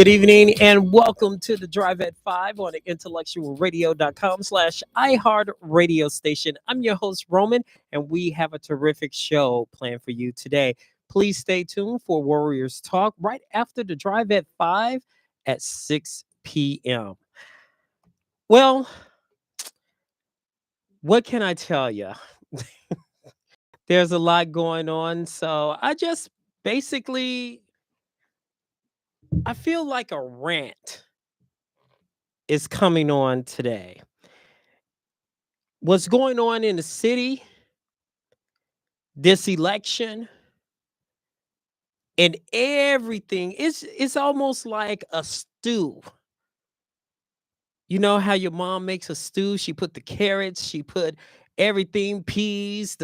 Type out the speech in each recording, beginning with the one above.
Good evening and welcome to the Drive at 5 on the IntellectualRadio.com/iHeart radio station. I'm your host, Roman, and we have a terrific show planned for you today. Please stay tuned for Warriors Talk right after the Drive at 5 at 6 p.m. Well, what can I tell you? There's a lot going on, so I just basically I feel like a rant is coming on today. What's going on in the city, this election, and everything, it's almost like a stew. You know how your mom makes a stew? She put the carrots, she put everything, peas,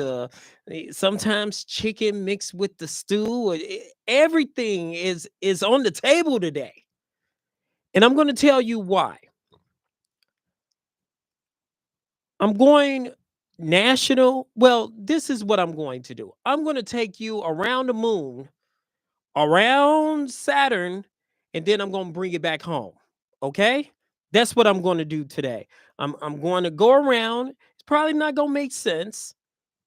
sometimes chicken mixed with the stew. Everything is on the table today. And I'm going to tell you why. I'm going national. Well, this is what I'm going to do. I'm going to take you around the moon, around Saturn, and then I'm going to bring it back home. Okay? That's what I'm going to do today. I'm going to go around. It's probably not going to make sense,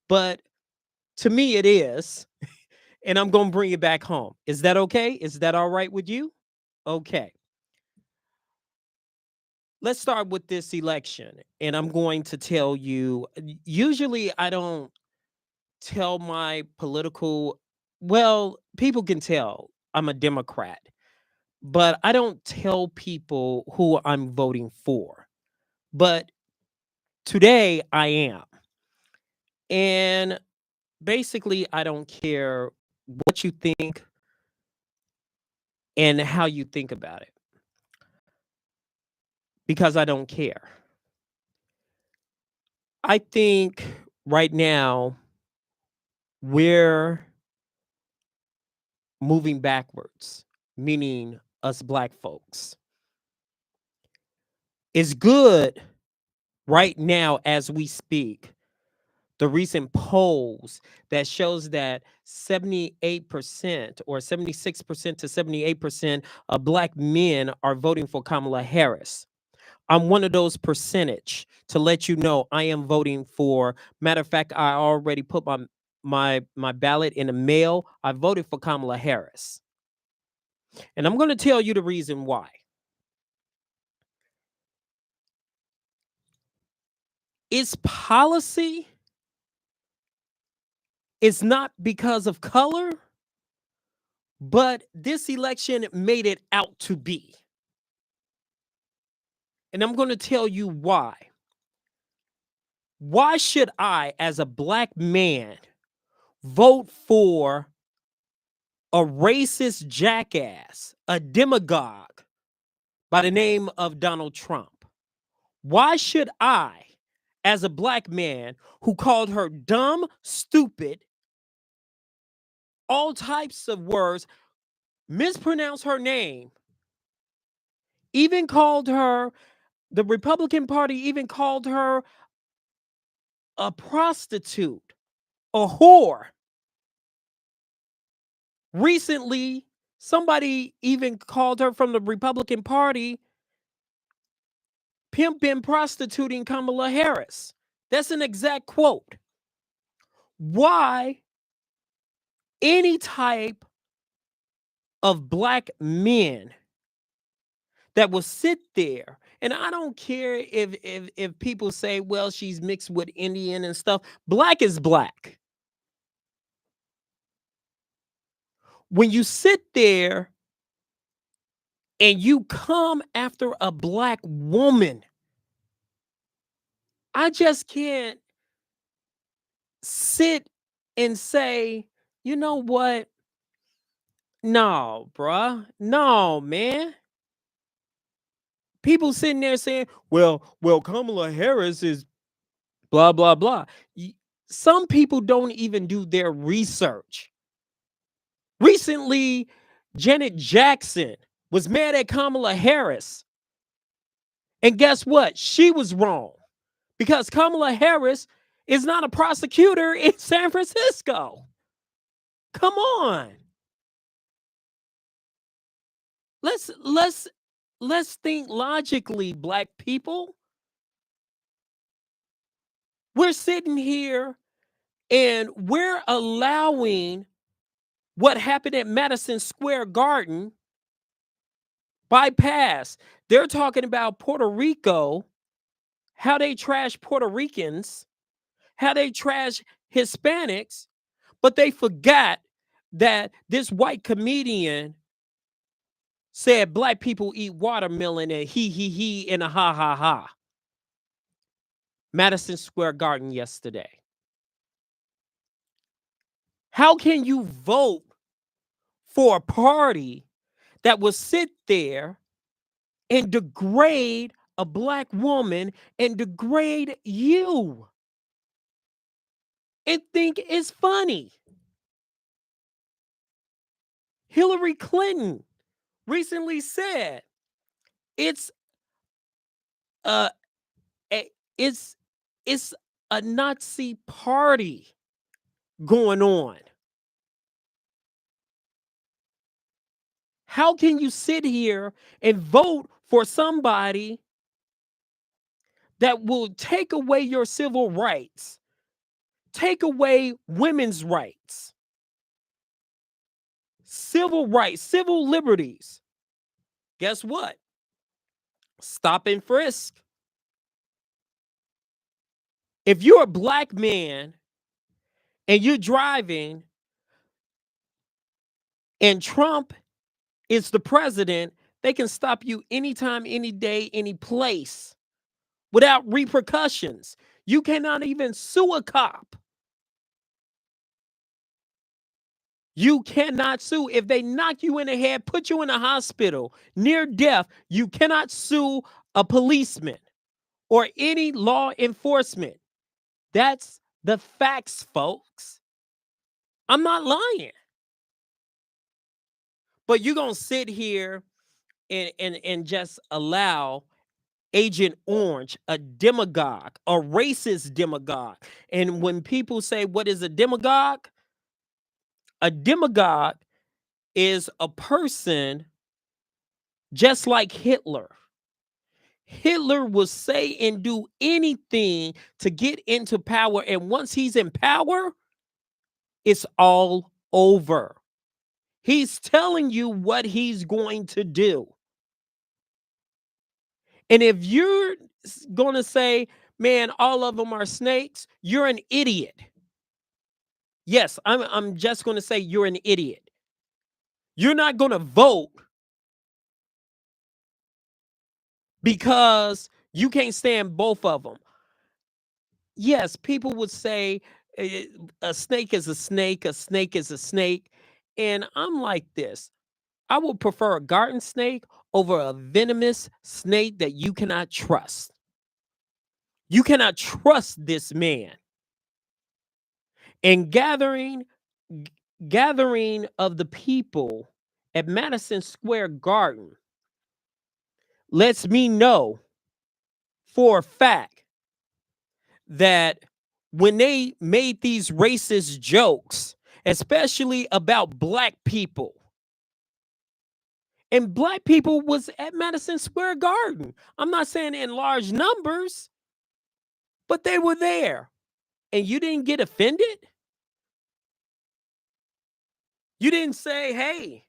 but to me it is. And I'm going to bring it back home. Is that okay? Is that all right with you? Okay. Let's start with this election. And I'm going to tell you, usually I don't tell my political, well, people can tell I'm a Democrat, but I don't tell people who I'm voting for. But today I am. And basically, I don't care what you think and how you think about it because I don't care. I think right now we're moving backwards, meaning us black folks. It's good right now as we speak. The recent polls that shows that 78% or 76% to 78% of black men are voting for Kamala Harris. I'm one of those percentage to let you know I am voting for. Matter of fact, I already put my ballot in the mail. I voted for Kamala Harris. And I'm going to tell you the reason why. Its policy is not because of color, but this election made it out to be. And I'm going to tell you why. Why should I, as a black man, vote for a racist jackass, a demagogue by the name of Donald Trump? Why should I, as a black man who called her dumb, stupid, all types of words, mispronounced her name, even called her, the Republican Party even called her a prostitute, a whore. Recently, somebody even called her from the Republican Party pimping, prostituting Kamala Harris. That's an exact quote. Why any type of black men that will sit there, and I don't care if people say, well, she's mixed with Indian and stuff. Black is black. When you sit there and you come after a black woman, I just can't sit and say, you know what? No, bruh. No, man. People sitting there saying, well, Kamala Harris is blah, blah, blah. Some people don't even do their research. Recently, Janet Jackson was mad at Kamala Harris. And guess what? She was wrong because Kamala Harris is not a prosecutor in San Francisco. Come on. Let's let's think logically, black people. We're sitting here and we're allowing what happened at Madison Square Garden bypass. They're talking about Puerto Rico, how they trash Puerto Ricans, how they trash Hispanics, but they forgot that this white comedian said black people eat watermelon and he and a ha ha ha. Madison Square Garden yesterday. How can you vote for a party that will sit there and degrade a black woman and degrade you and think it's funny? Hillary Clinton recently said it's a, a it's it's a Nazi party going on. How can you sit here and vote for somebody that will take away your civil rights, take away women's rights, civil rights, civil liberties? Guess what? Stop and frisk. If you're a black man and you're driving and Trump is the president, they can stop you anytime, any day, any place without repercussions. You cannot even sue a cop. You cannot sue. If they knock you in the head, put you in a hospital, near death, you cannot sue a policeman or any law enforcement. That's the facts, folks. I'm not lying. But you're going to sit here and just allow Agent Orange, a demagogue, a racist demagogue. And when people say, what is a demagogue? A demagogue is a person just like Hitler. Hitler will say and do anything to get into power. And once he's in power, it's all over. He's telling you what he's going to do. And if you're going to say, man, all of them are snakes, you're an idiot. Yes, I'm just going to say you're an idiot. You're not going to vote because you can't stand both of them. Yes, people would say a snake is a snake, a snake is a snake. And I'm like this. I would prefer a garden snake over a venomous snake that you cannot trust. You cannot trust this man. And gathering of the people at Madison Square Garden lets me know for a fact that when they made these racist jokes, especially about black people, and black people was at Madison Square Garden. I'm not saying in large numbers, but they were there. And you didn't get offended? You didn't say, hey,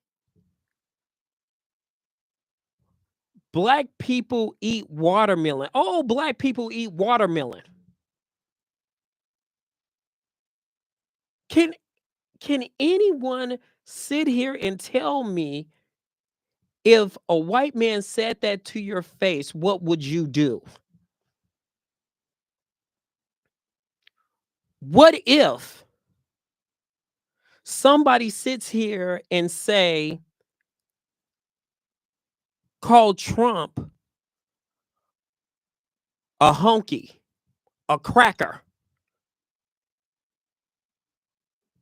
black people eat watermelon. Oh, black people eat watermelon. Can anyone sit here and tell me if a white man said that to your face, what would you do? What if somebody sits here and call Trump a honky, a cracker?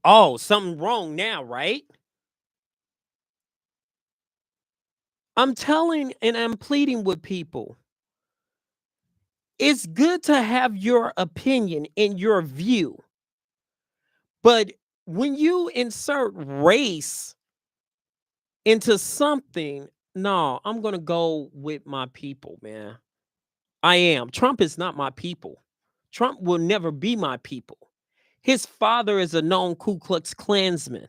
Oh, something wrong now, right? I'm telling and I'm pleading with people. It's good to have your opinion and your view. But when you insert race into something, No, I'm going to go with my people, man. I am. Trump is not my people. Trump will never be my people. His father is a known Ku Klux Klansman.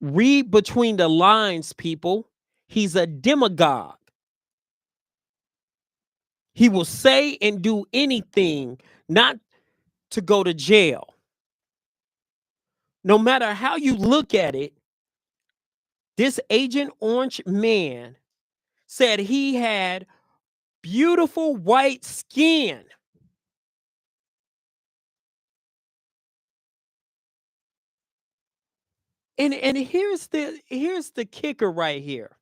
Read between the lines, people. He's a demagogue. He will say and do anything not to go to jail. No matter how you look at it, this Agent Orange man said he had beautiful white skin. And here's the kicker right here.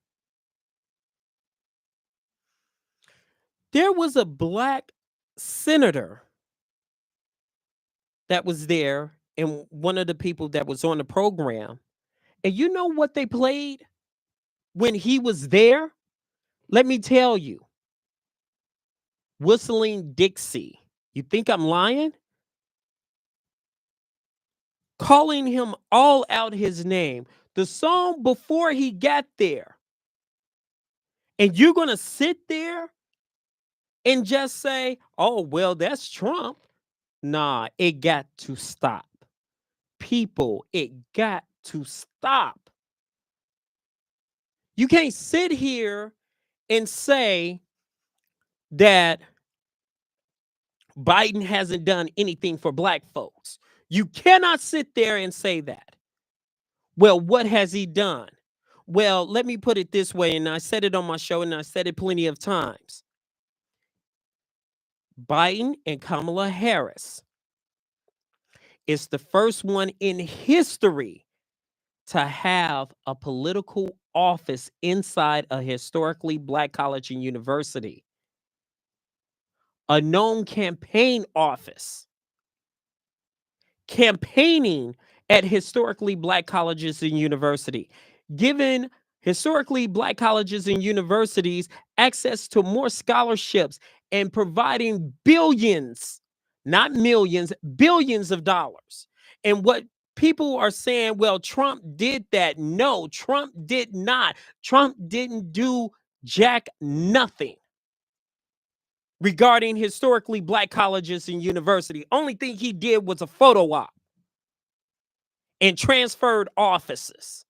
There was a black senator that was there and one of the people that was on the program. And you know what they played when he was there? Let me tell you. Whistling Dixie. You think I'm lying? Calling him all out his name. The song before he got there. And you're going to sit there and just say, oh, well, that's Trump. Nah, it got to stop. People, it got to stop. You can't sit here and say that Biden hasn't done anything for black folks. You cannot sit there and say that. Well, what has he done? Well, let me put it this way, and I said it on my show, and I said it plenty of times. Biden and Kamala Harris is the first one in history to have a political office inside a historically black college and university, a known campaign office, campaigning at historically black colleges and university, giving historically black colleges and universities access to more scholarships and providing billions, not millions, billions of dollars. And what people are saying, well, Trump did that. No, Trump did not. Trump didn't do jack nothing regarding historically black colleges and university. Only thing he did was a photo op and transferred offices.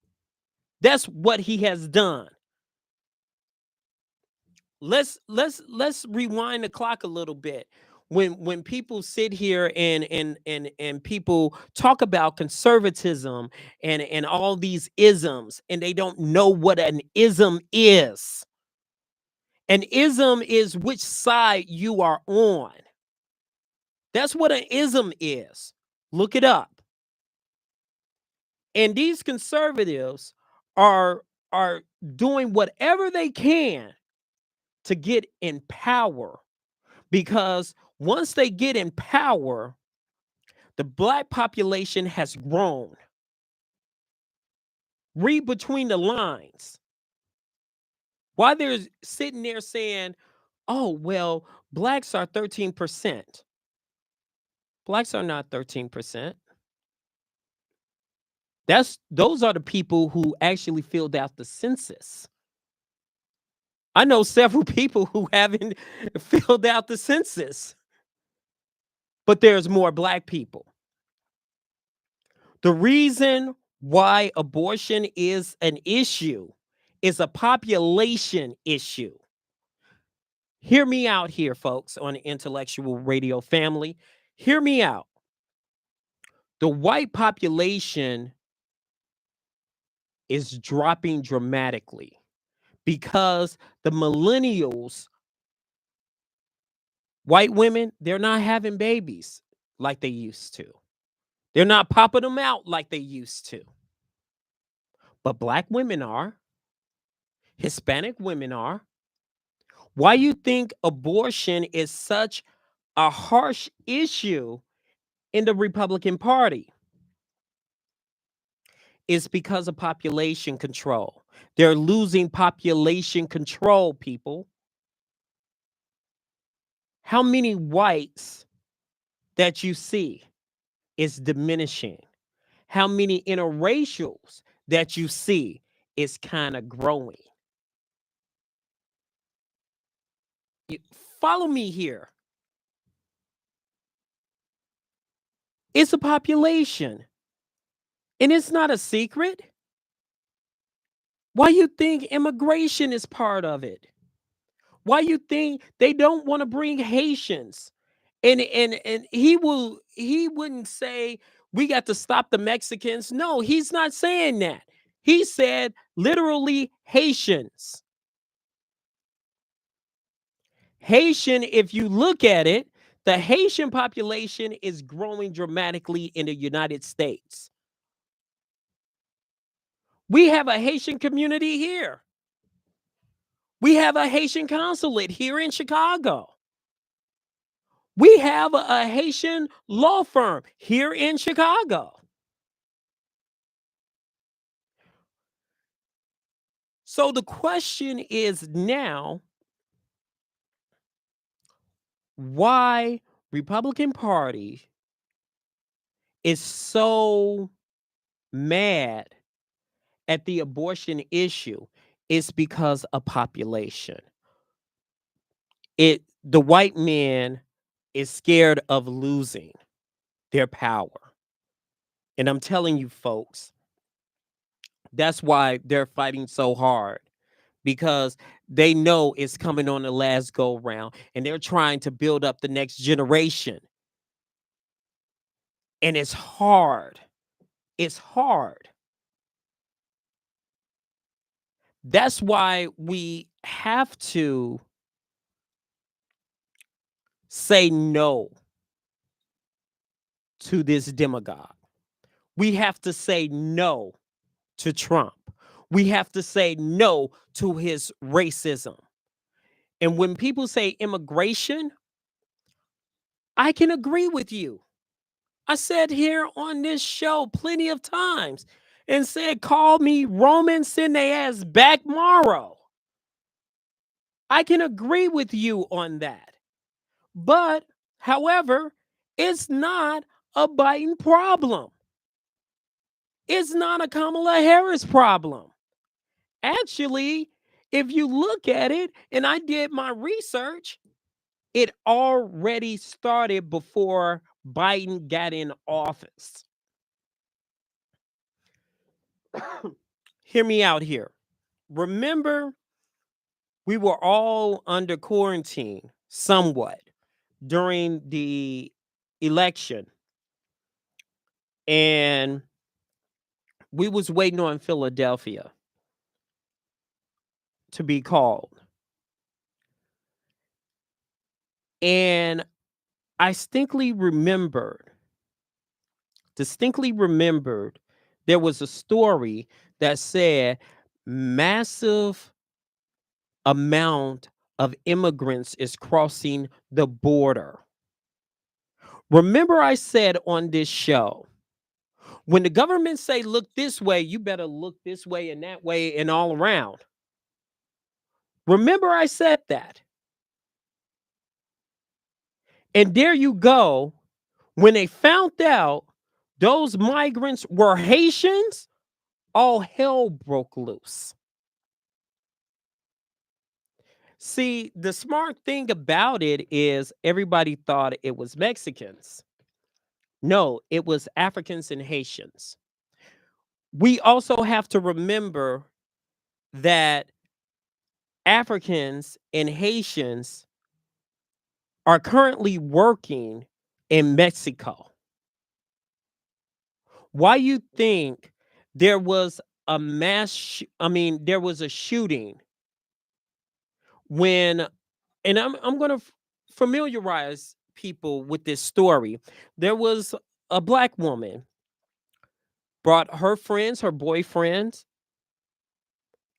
That's what he has done. Let's rewind the clock a little bit. When people sit here and people talk about conservatism and all these isms, and they don't know what an ism is. An ism is which side you are on. That's what an ism is. Look it up. And these conservatives are doing whatever they can to get in power, because once they get in power, the black population has grown. Read between the lines. Why they're sitting there saying, oh, well, blacks are 13%. Blacks are not 13%. Those are the people who actually filled out the census. I know several people who haven't filled out the census, but there's more black people. The reason why abortion is an issue is a population issue. Hear me out here, folks, on the Intellectual Radio family. Hear me out. The white population is dropping dramatically because the millennials, white women, they're not having babies like they used to. They're not popping them out like they used to. But black women are. Hispanic women are. Why you think abortion is such a harsh issue in the Republican Party? It's because of population control. They're losing population control, people. How many whites that you see is diminishing? How many interracials that you see is kind of growing. Follow me here. It's a population, and it's not a secret. Why you think immigration is part of it? Why you think they don't want to bring Haitians? And he wouldn't say we got to stop the Mexicans. No, he's not saying that. He said literally Haitians. Haitian, if you look at it, the Haitian population is growing dramatically in the United States. We have a Haitian community here. We have a Haitian consulate here in Chicago. We have a Haitian law firm here in Chicago. So the question is now, why Republican Party is so mad at the abortion issue is because of population. The white man is scared of losing their power. And I'm telling you folks, that's why they're fighting so hard, because they know it's coming on the last go round and they're trying to build up the next generation. And it's hard. It's hard. That's why we have to say no to this demagogue. We have to say no to Trump. We have to say no to his racism. And when people say immigration, I can agree with you. I said here on this show plenty of times and said, call me Roman, send their ass back tomorrow. I can agree with you on that. But, however, it's not a Biden problem. It's not a Kamala Harris problem. Actually, if you look at it, and I did my research, it already started before Biden got in office. Hear me out here. Remember, we were all under quarantine somewhat during the election, and we was waiting on Philadelphia to be called. And I distinctly remembered there was a story that said massive amount of immigrants is crossing the border. Remember I said on this show, when the government say look this way, you better look this way and that way and all around. Remember I said that. And there you go. When they found out those migrants were Haitians, all hell broke loose. See, the smart thing about it is everybody thought it was Mexicans. No, it was Africans and Haitians. We also have to remember that Africans and Haitians are currently working in Mexico. Why you think there was a there was a shooting when, and I'm going to familiarize people with this story. There was a black woman brought her friends, her boyfriends,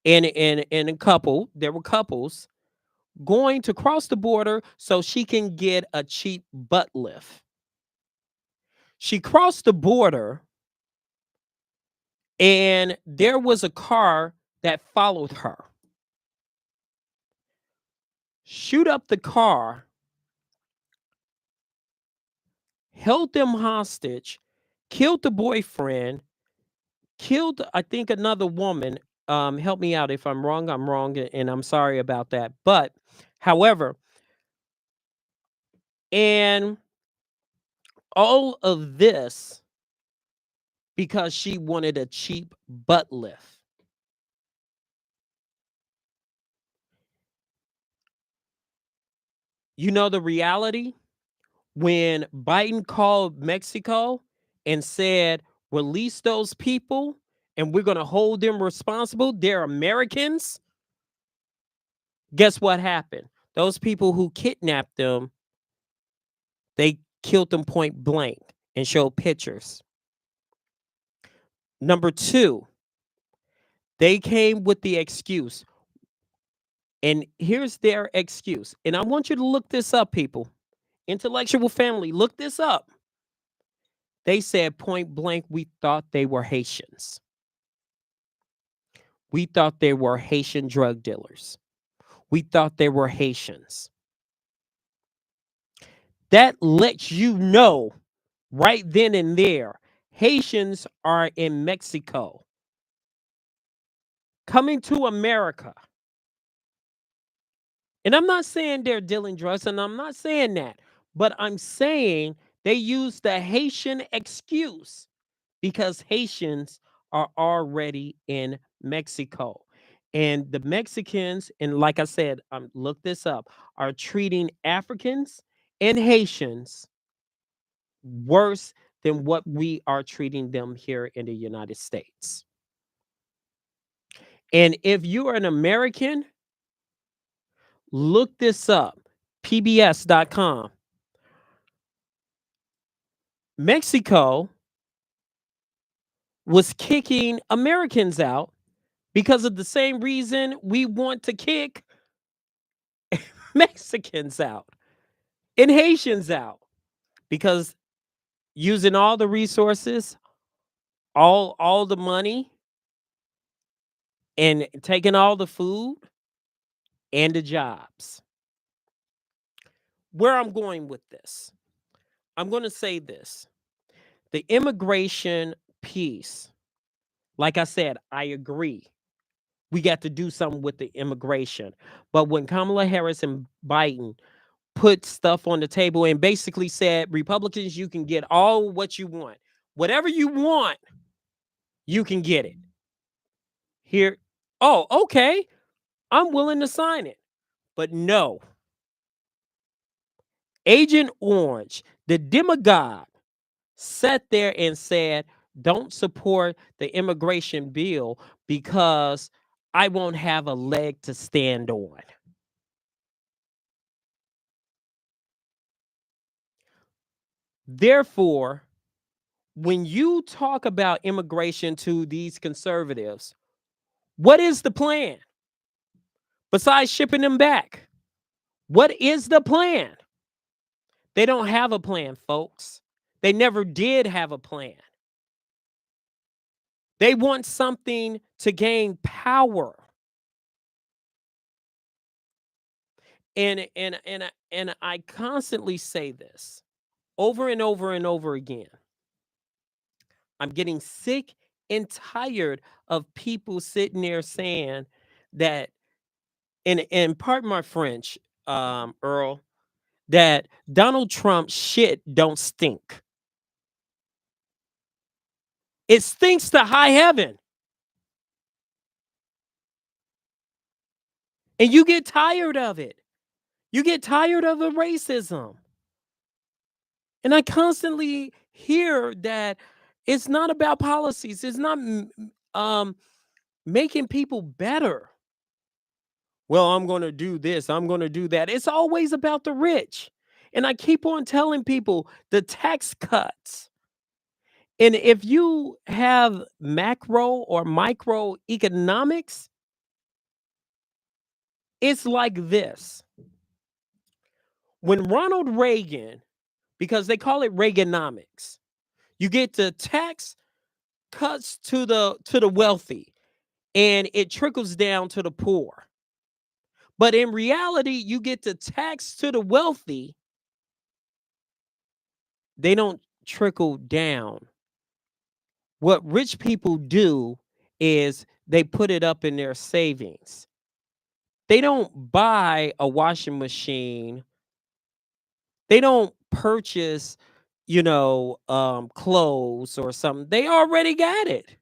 and a couple. There were couples going to cross the border so she can get a cheap butt lift. She crossed the border, and there was a car that followed her. Shoot up the car, held them hostage, killed the boyfriend, killed, I think, another woman, Help me out. If I'm wrong, I'm wrong, and I'm sorry about that. But however, and all of this because she wanted a cheap butt lift. You know the reality? When Biden called Mexico and said, release those people and we're going to hold them responsible, they're Americans. Guess what happened? Those people who kidnapped them, they killed them point blank and showed pictures. Number two, they came with the excuse. And here's their excuse. And I want you to look this up, people. Intellectual family, look this up. They said point blank, we thought they were Haitians. We thought they were Haitian drug dealers. We thought they were Haitians. That lets you know right then and there, Haitians are in Mexico coming to America. And I'm not saying they're dealing drugs, and I'm not saying that, but I'm saying they use the Haitian excuse because Haitians are already in Mexico. And the Mexicans, and like I said, look this up, are treating Africans and Haitians worse than what we are treating them here in the United States. And if you are an American, look this up, pbs.com. Mexico was kicking Americans out because of the same reason we want to kick Mexicans out and Haitians out, because using all the resources, all the money, and taking all the food and the jobs. Where I'm going with this, I'm going to say this. The immigration piece, like I said, I agree. We got to do something with the immigration. But when Kamala Harris and Biden put stuff on the table and basically said, Republicans, you can get all what you want. Whatever you want, you can get it. Here, oh, okay, I'm willing to sign it. But no. Agent Orange, the demagogue, sat there and said, don't support the immigration bill because I won't have a leg to stand on. Therefore, when you talk about immigration to these conservatives, what is the plan? Besides shipping them back, what is the plan? They don't have a plan, folks. They never did have a plan. They want something to gain power. And I constantly say this over and over and over again. I'm getting sick and tired of people sitting there saying that, and pardon my French, Earl, that Donald Trump's shit don't stink. It stinks to high heaven. And you get tired of it. You get tired of the racism. And I constantly hear that it's not about policies. It's not making people better. Well, I'm going to do this. I'm going to do that. It's always about the rich. And I keep on telling people the tax cuts. And if you have macro or micro economics, it's like this. When Ronald Reagan, because they call it Reaganomics, you get the tax cuts to the wealthy and it trickles down to the poor. But in reality, you get the tax to the wealthy, they don't trickle down. What rich people do is they put it up in their savings. They don't buy a washing machine. They don't purchase, clothes or something. They already got it.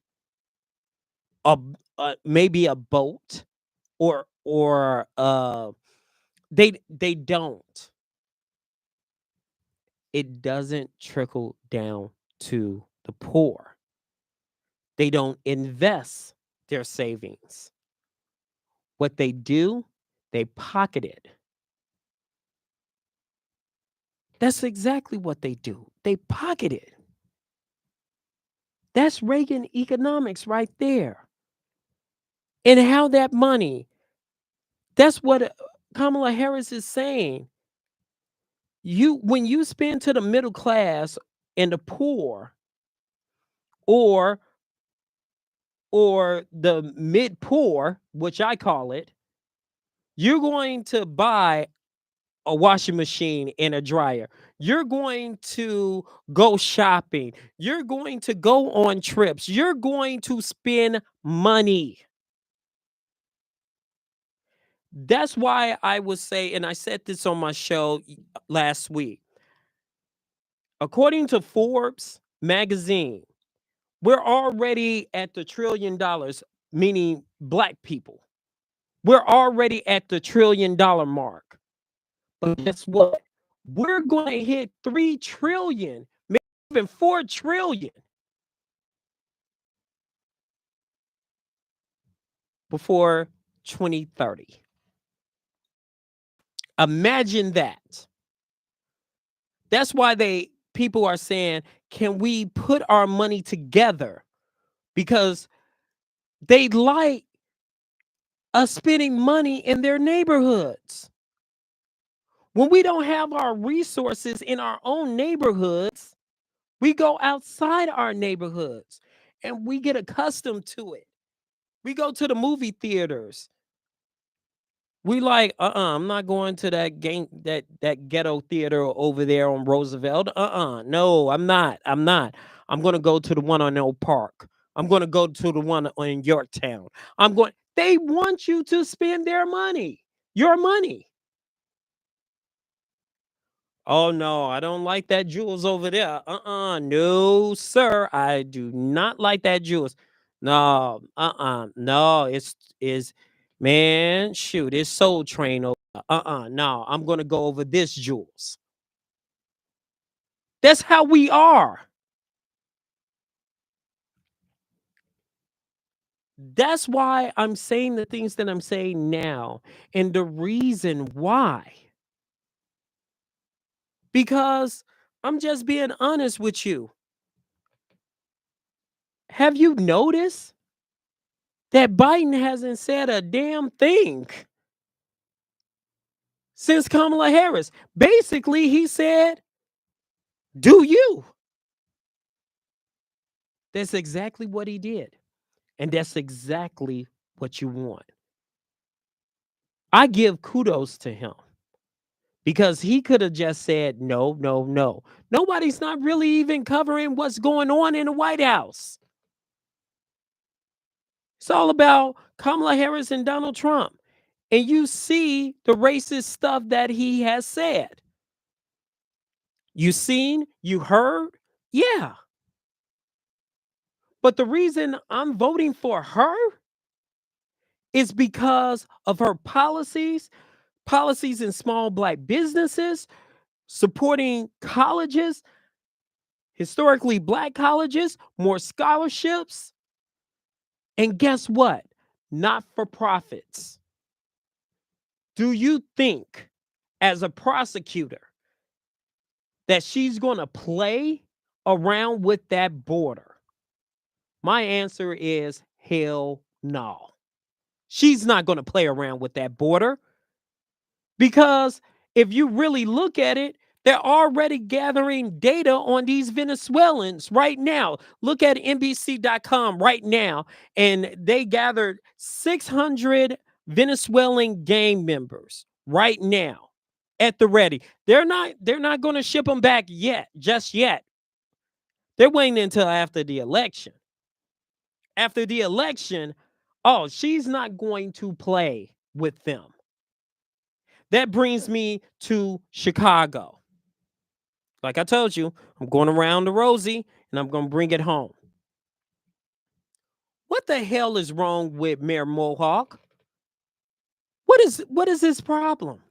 A, maybe a boat or they don't. It doesn't trickle down to the poor. They don't invest their savings. What they do, they pocket it. That's exactly what they do. They pocket it. That's Reagan economics right there. And how that money, that's what Kamala Harris is saying. When you spend to the middle class and the poor or the mid poor, which I call it, you're going to buy a washing machine and a dryer. You're going to go shopping. You're going to go on trips. You're going to spend money. That's why I would say, and I said this on my show last week, according to Forbes magazine, we're already at the $1 trillion, meaning black people. We're already at the $1 trillion mark. But guess what? We're going to hit 3 trillion, maybe even 4 trillion before 2030. Imagine that. That's why people are saying, can we put our money together? Because they like us spending money in their neighborhoods. When we don't have our resources in our own neighborhoods, we go outside our neighborhoods and we get accustomed to it. We go to the movie theaters. We like, I'm not going to that ghetto theater over there on Roosevelt. No, I'm not. I'm going to go to the one on Oak Park. I'm going to go to the one in Yorktown. They want you to spend their money, your money. Oh no, I don't like that Jules over there. No, sir. I do not like that Jules. No, no, it's man, shoot, it's Soul Train over. No, I'm gonna go over this Jules. That's how we are. That's why I'm saying the things that I'm saying now. And the reason why. Because I'm just being honest with you. Have you noticed that Biden hasn't said a damn thing since Kamala Harris? Basically, he said, do you? That's exactly what he did. And that's exactly what you want. I give kudos to him because he could have just said, no, no, no. Nobody's not really even covering what's going on in the White House. It's all about Kamala Harris and Donald Trump. And you see the racist stuff that he has said. You seen, you heard, yeah. But the reason I'm voting for her is because of her policies in small black businesses, supporting colleges, historically black colleges, more scholarships. And guess what? Not for profits. Do you think, as a prosecutor, that she's going to play around with that border? My answer is hell no. She's not going to play around with that border because if you really look at it, they're already gathering data on these Venezuelans right now. Look at NBC.com right now, and they gathered 600 Venezuelan gang members right now at the ready. They're not going to ship them back just yet. They're waiting until after the election. After the election, Oh, she's not going to play with them. That brings me to Chicago. Like I told you, I'm going around the Rosie and I'm going to bring it home. What the hell is wrong with Mayor Mohawk? What is his problem?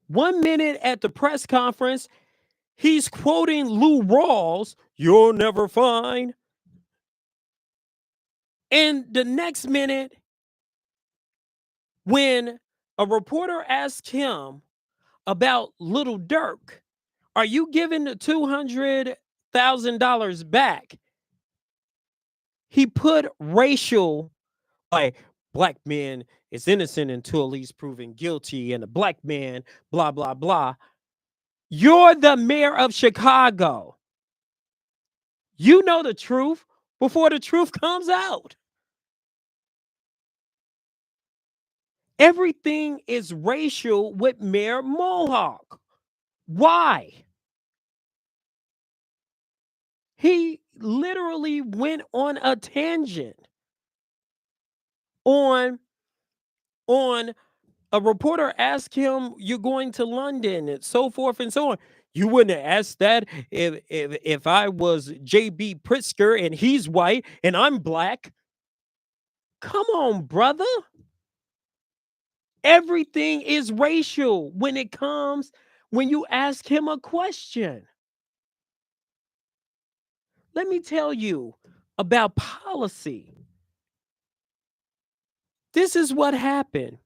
1 minute at the press conference, he's quoting Lou Rawls, "You'll never find." And the next minute, when a reporter asked him about Little Dirk, "Are you giving the $200,000 back?" He put racial, like, black man is innocent until he's proven guilty, and a black man, blah, blah, blah. You're the mayor of Chicago. You know the truth before the truth comes out. Everything is racial with Mayor Mohawk. Why? He literally went on a tangent on a reporter asked him, "You're going to London," and so forth and so on. You wouldn't have asked that if I was JB Pritzker and he's white and I'm black. Come on, brother. Everything is racial when you ask him a question. Let me tell you about policy. This is what happened.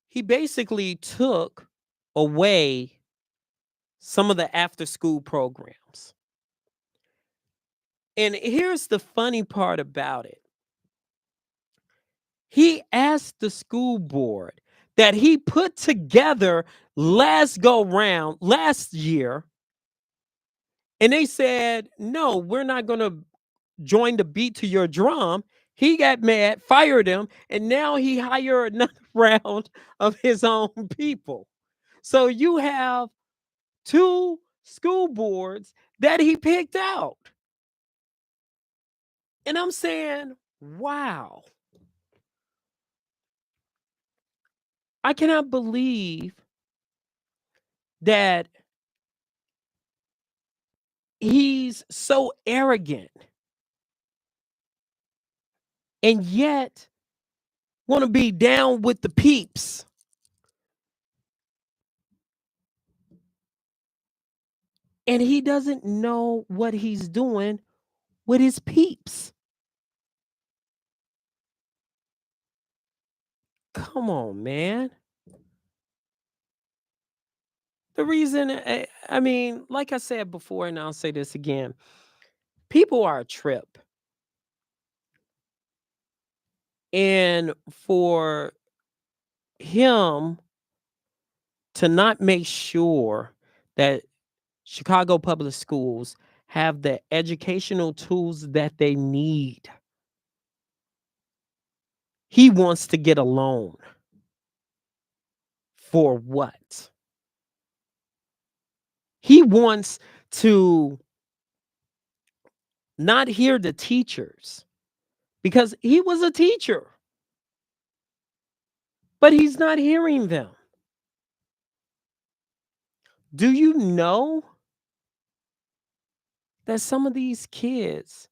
He basically took away some of the after school programs. And here's the funny part about it. He asked the school board that he put together last year, and they said, "No, we're not going to join the beat to your drum." He got mad, fired him, and now he hired another round of his own people. So you have two school boards that he picked out. And I'm saying, wow, I cannot believe that he's so arrogant and yet want to be down with the peeps. And he doesn't know what he's doing with his peeps. Come on, man. The reason, I mean, like I said before, and I'll say this again, people are a trip. And for him to not make sure that Chicago public schools have the educational tools that they need, he wants to get a loan. For what? He wants to not hear the teachers because he was a teacher, but he's not hearing them. Do you know that some of these kids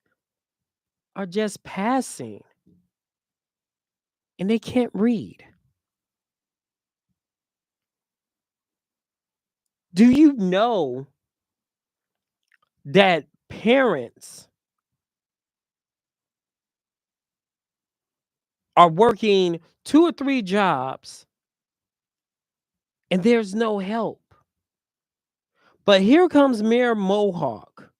are just passing and they can't read? Do you know that parents are working 2 or 3 jobs and there's no help? But here comes Mayor Mohawk,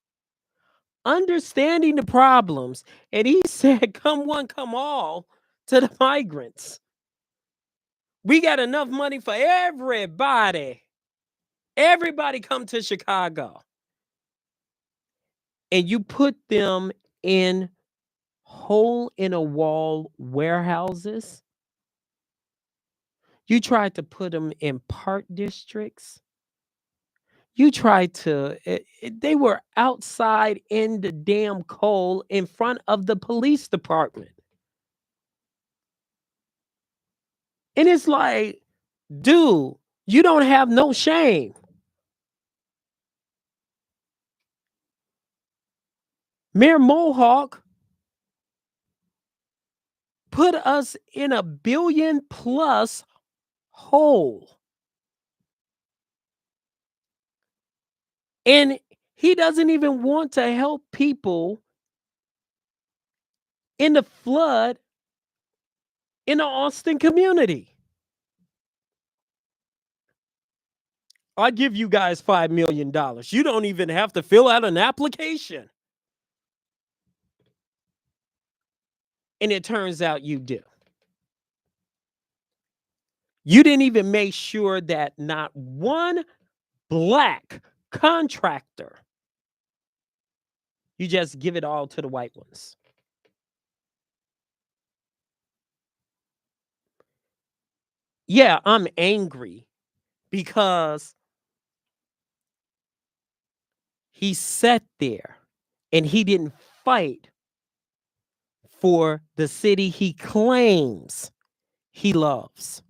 understanding the problems, and he said, "Come one, come all to the migrants. We got enough money for everybody. Everybody come to Chicago." And you put them in hole in a wall warehouses. You tried to put them in park districts. You tried to, they were outside in the damn cold in front of the police department. And it's like, dude, you don't have no shame. Mayor Mohawk put us in a $1 billion+ hole. And he doesn't even want to help people in the flood in the Austin community. I give you guys $5 million. You don't even have to fill out an application. And it turns out you do. You didn't even make sure that not one black contractor, you just give it all to the white ones. Yeah, I'm angry because he sat there and he didn't fight for the city he claims he loves.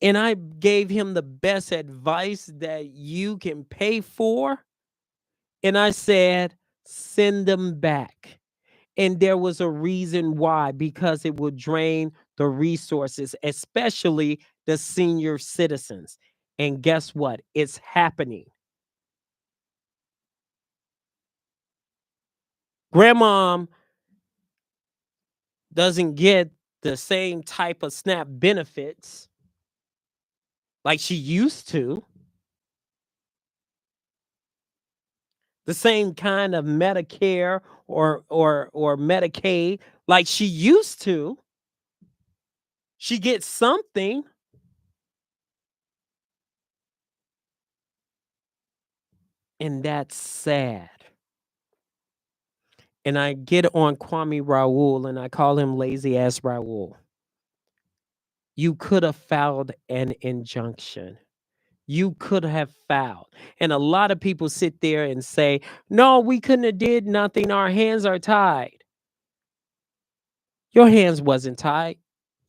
And I gave him the best advice that you can pay for. And I said, send them back. And there was a reason why, because it would drain the resources, especially the senior citizens. And guess what? It's happening. Grandmom doesn't get the same type of SNAP benefits like she used to. The same kind of Medicare or Medicaid like she used to. She gets something. And that's sad. And I get on Kwame Raoul and I call him lazy ass Raoul. You could have filed an injunction. You could have filed. And a lot of people sit there and say, no, we couldn't have did nothing. Our hands are tied. Your hands wasn't tied.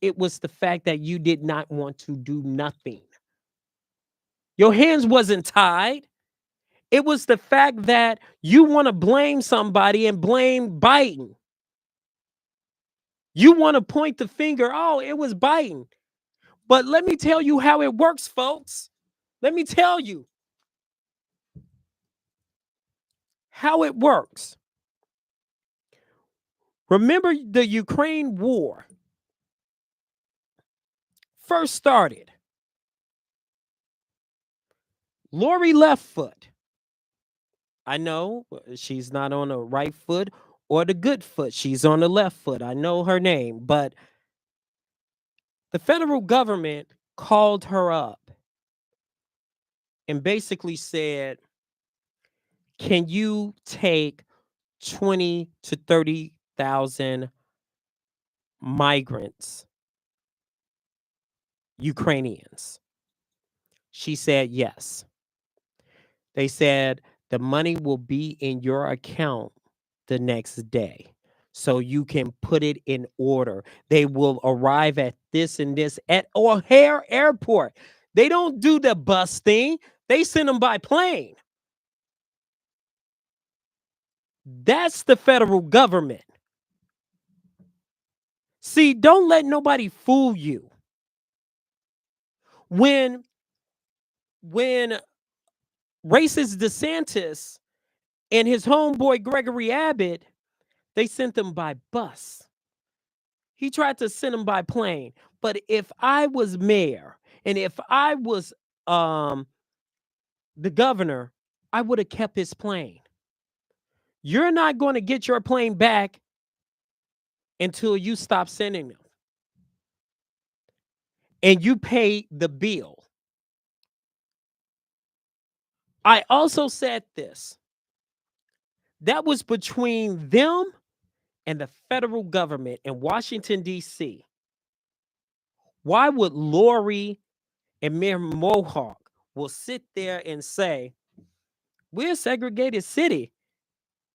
It was the fact that you did not want to do nothing. Your hands wasn't tied. It was the fact that you want to blame somebody and blame Biden. You want to point the finger, oh, it was Biden. But let me tell you how it works, folks. Let me tell you how it works. Remember the Ukraine war first started. Lori left foot. I know she's not on the right foot or the good foot. She's on the left foot. I know her name, but the federal government called her up and basically said, can you take 20 to 30,000 migrants, Ukrainians? She said yes. They said the money will be in your account the next day so you can put it in order. They will arrive at this and this at O'Hare Airport. They don't do the bus thing. They send them by plane. That's the federal government. See, don't let nobody fool you. When racist DeSantis and his homeboy Gregory Abbott, they sent them by bus. He tried to send them by plane. But if I was mayor and if I was the governor, I would have kept his plane. You're not going to get your plane back until you stop sending them. And you pay the bill. I also said this. That was between them and the federal government in Washington, D.C. Why would Lori and Mayor Mohawk, will sit there and say, we're a segregated city,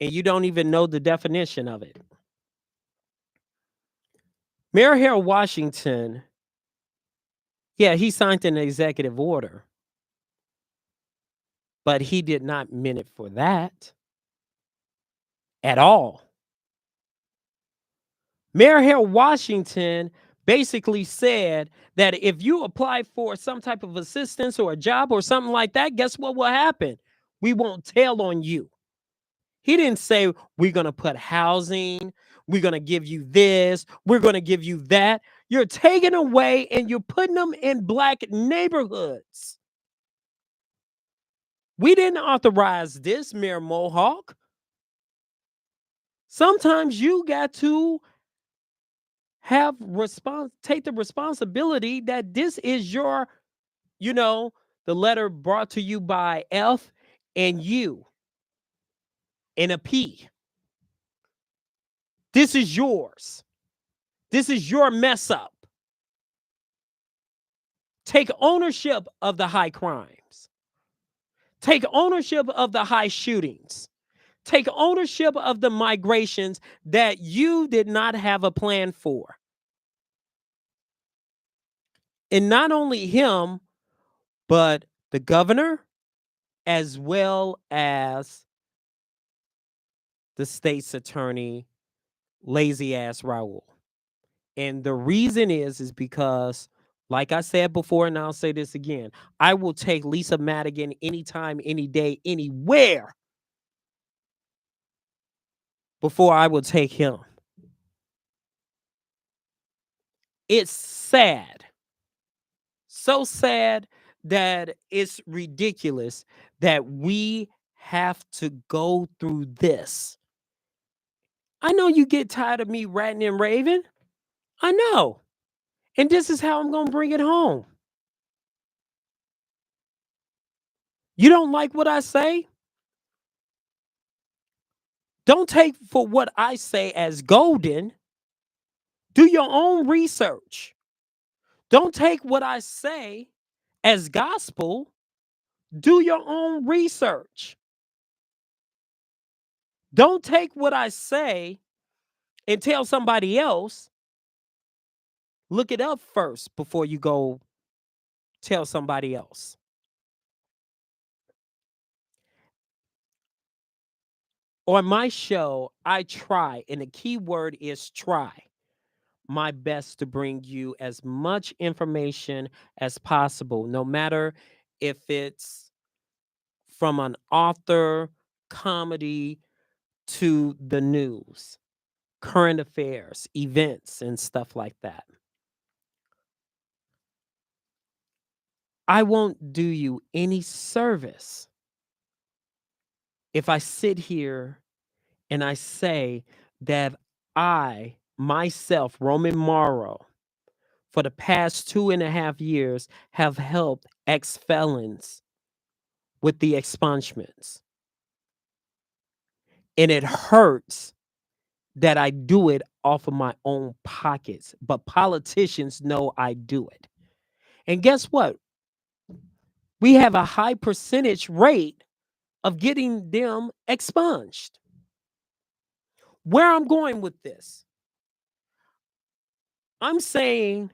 and you don't even know the definition of it. Mayor Harold Washington, yeah, he signed an executive order, but he did not mean it for that at all. Mayor Harold Washington basically said that if you apply for some type of assistance or a job or something like that, guess what will happen? We won't tell on you. He didn't say we're going to put housing, we're going to give you this, we're going to give you that. You're taking away and you're putting them in black neighborhoods. We didn't authorize this, Mayor Mohawk. Sometimes you got to take the responsibility that this is your, the letter brought to you by F and U and a P. This is yours. This is your mess up. Take ownership of the high crimes. Take ownership of the high shootings. Take ownership of the migrations that you did not have a plan for. And not only him, but the governor, as well as the state's attorney, lazy ass Raul. And the reason is because, like I said before, and I'll say this again, I will take Lisa Madigan anytime, any day, anywhere before I will take him. It's sad. So sad that it's ridiculous that we have to go through this. I know you get tired of me ranting and raving. I know. And this is how I'm going to bring it home. You don't like what I say? Don't take for what I say as golden. Do your own research. Don't take what I say as gospel. Do your own research. Don't take what I say and tell somebody else. Look it up first before you go tell somebody else. On my show, I try, and the key word is try, my best to bring you as much information as possible, no matter if it's from an author, comedy, to the news, current affairs, events, and stuff like that. I won't do you any service if I sit here and I say that I, myself, Roman Morrow, for the past 2.5 years, have helped ex-felons with the expungements. And it hurts that I do it off of my own pockets, but politicians know I do it. And guess what? We have a high percentage rate of getting them expunged. Where I'm going with this, I'm saying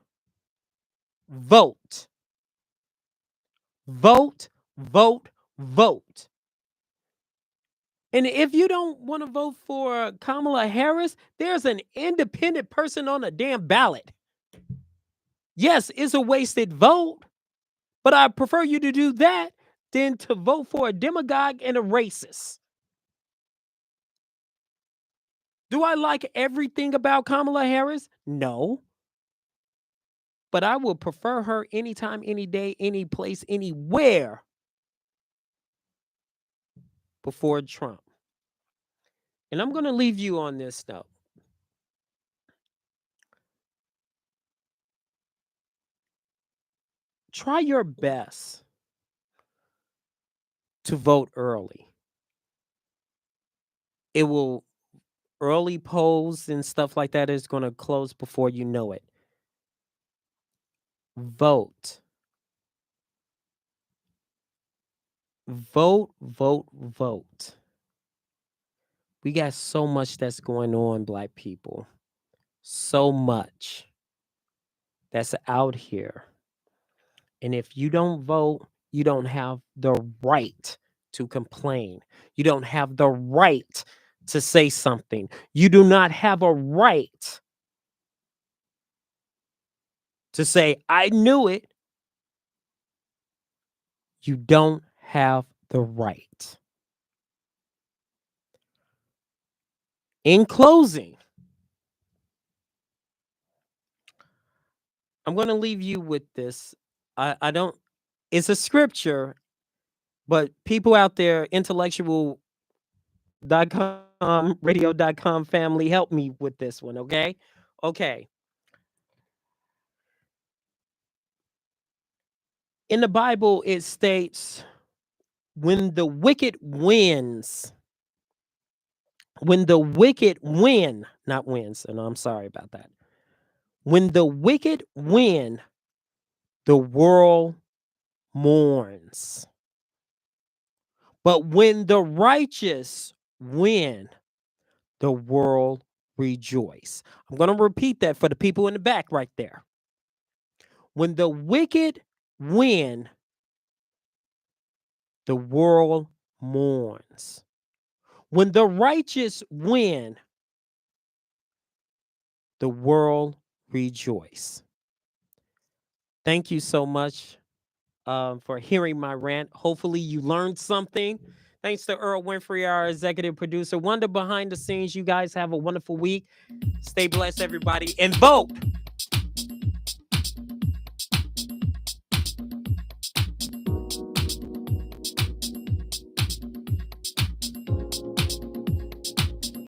vote. Vote, vote, vote. And if you don't want to vote for Kamala Harris, there's an independent person on the damn ballot. Yes, it's a wasted vote, but I prefer you to do that than to vote for a demagogue and a racist. Do I like everything about Kamala Harris? No. But I will prefer her anytime, any day, any place, anywhere before Trump. And I'm going to leave you on this note. Try your best to vote early. It will, early polls and stuff like that is going to close before you know it. Vote. Vote, vote, vote. We got so much that's going on, Black people. So much that's out here. And if you don't vote, you don't have the right to complain. You don't have the right to say something. You do not have a right to say, I knew it. You don't have the right. In closing, I'm going to leave you with this. I don't, it's a scripture, but people out there, intellectual.com, radio.com family, help me with this one, okay? Okay. In the Bible, it states, when the wicked wins, when the wicked win, not wins, and I'm sorry about that. When the wicked win, the world mourns. But when the righteous win, the world rejoice. I'm going to repeat that for the people in the back right there. When the wicked win, the world mourns. When the righteous win, the world rejoice. Thank you so much for hearing my rant. Hopefully you learned something. Thanks to Earl Winfrey, our executive producer. Wonder behind the scenes. You guys have a wonderful week. Stay blessed, everybody, and vote.